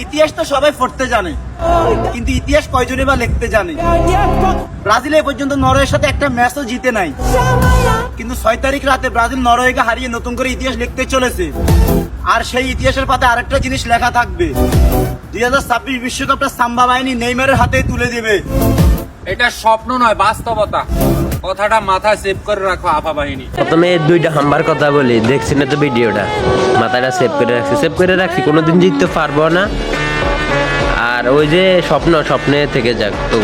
ইতিহাস তো সবাই পড়তে জানে, কিন্তু ইতিহাস কয়জনে বা লিখতে জানে। ব্রাজিল এ পর্যন্ত নরওয়ের সাথে একটা ম্যাচও জিতে নাই, কিন্তু 6 তারিখ রাতে ব্রাজিল নরওয়েকে হারিয়ে নতুন করে ইতিহাস লিখতে চলেছে। আর সেই ইতিহাসের পাতে আরেকটা জিনিস লেখা থাকবে, 2026 বিশ্বকাপটা সাম্বা বাহিনী নেইমারের হাতে তুলে দেবে। এটা স্বপ্ন নয়, বাস্তবতা। কথাটা মাথায় সেভ করে রাখো আফা বাহিনী। প্রথমে দুইটা হাম্বার কথা বলি, দেখছি না তো ভিডিওটা, মাথাটা সেভ করে রাখছি, কোনোদিন জিততে পারবো না। আর ওই যে স্বপ্নে থেকে যাক তো।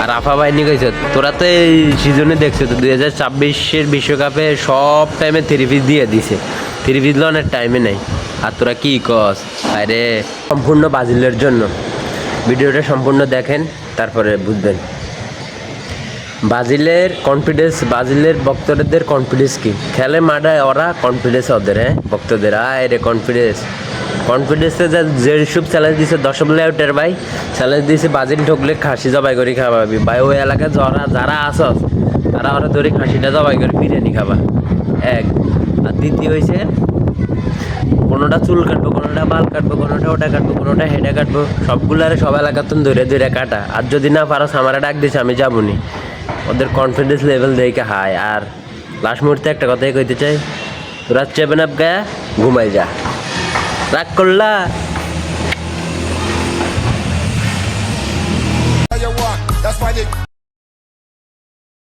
আর আফা বাহিনী কইছে তোরা তো এই সিজনে দেখছো তো 2026-এর বিশ্বকাপে সব টাইমে 3 পিস দিয়ে দিছে, 3 পিস লনের টাইমে নাই। আর তোরা কি কস? আরে সম্পূর্ণ ব্রাজিলের জন্য। ভিডিওটা সম্পূর্ণ দেখেন, তারপরে বুঝবেন ব্রাজিলের কনফিডেন্স, ব্রাজিলের ভক্তদের কনফিডেন্স কি। খেলে মাঠায় ওরা কনফিডেন্স ওদের, ভক্তদের আয় রে কনফিডেন্সে যেসব চ্যালেঞ্জ দিয়েছে 10 লেউটের ভাই চ্যালেঞ্জ দিয়েছে, ব্রাজিল ঠকলে খাসি জবাই করে খাওয়াবি ভাই। ওই এলাকায় যারা আসস তারা ওরা ধরে খাসিটা জবাই করে বিরিয়ানি খাবা। এক আর দ্বিতীয় হয়েছে কোনোটা চুল কাটবো, কোনোটা বাল কাটবো, কোনোটা ওটা কাটবো, কোনোটা হেডে কাটবো, সবগুলারে সব এলাকাতন ধরে কাটা। আর যদি না পারো আমারা ডাক দিছে, আমি যাবনি। ওদের কনফিডেন্স লেভেল দেখে হাই। আর লাস্ট মুহূর্তে একটা কথাই কইতে চাই, তোরা 7 আপ গায়া ঘুমাই যা, রাগ করলা।